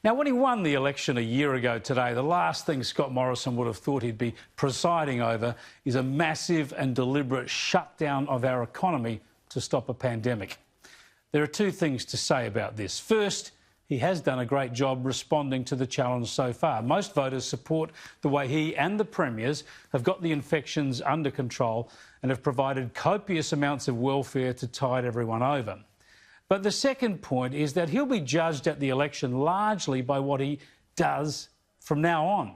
Now, when he won the election a year ago today, the last thing Scott Morrison would have thought he'd be presiding over is a massive and deliberate shutdown of our economy to stop a pandemic. There are two things to say about this. First, he has done a great job responding to the challenge so far. Most voters support the way he and the premiers have got the infections under control and have provided copious amounts of welfare to tide everyone over. But the second point is that he'll be judged at the election largely by what he does from now on.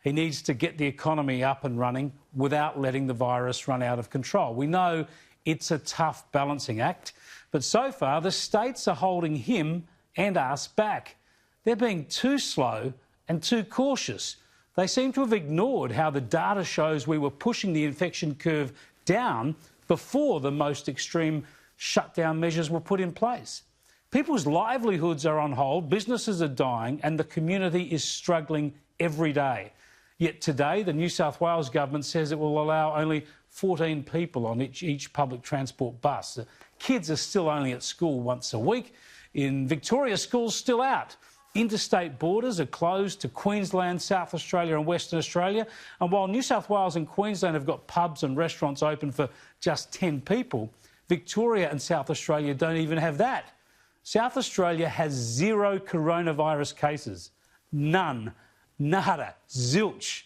He needs to get the economy up and running without letting the virus run out of control. We know it's a tough balancing act, but so far the states are holding him and us back. They're being too slow and too cautious. They seem to have ignored how the data shows we were pushing the infection curve down before the most extreme shutdown measures were put in place. People's livelihoods are on hold, businesses are dying, and the community is struggling every day. Yet today, the New South Wales government says it will allow only 14 people on each public transport bus. The kids are still only at school once a week. In Victoria, schools still out. Interstate borders are closed to Queensland, South Australia and Western Australia. And while New South Wales and Queensland have got pubs and restaurants open for just 10 people, Victoria and South Australia don't even have that. South Australia has 0 coronavirus cases. None. Nada. Zilch.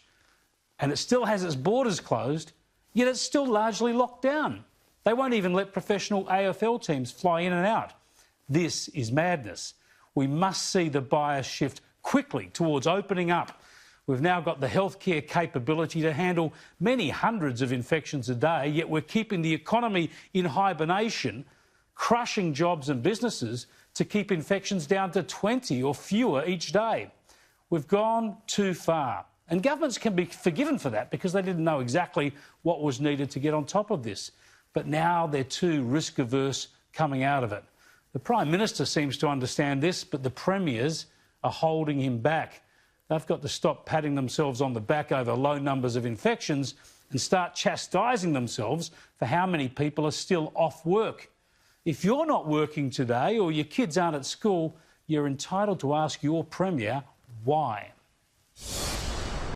And it still has its borders closed, yet it's still largely locked down. They won't even let professional AFL teams fly in and out. This is madness. We must see the bias shift quickly towards opening up. We've now got the healthcare capability to handle many hundreds of infections a day, yet we're keeping the economy in hibernation, crushing jobs and businesses to keep infections down to 20 or fewer each day. We've gone too far. And governments can be forgiven for that because they didn't know exactly what was needed to get on top of this. But now they're too risk-averse coming out of it. The Prime Minister seems to understand this, but the premiers are holding him back. They've got to stop patting themselves on the back over low numbers of infections and start chastising themselves for how many people are still off work. If you're not working today or your kids aren't at school, you're entitled to ask your Premier why.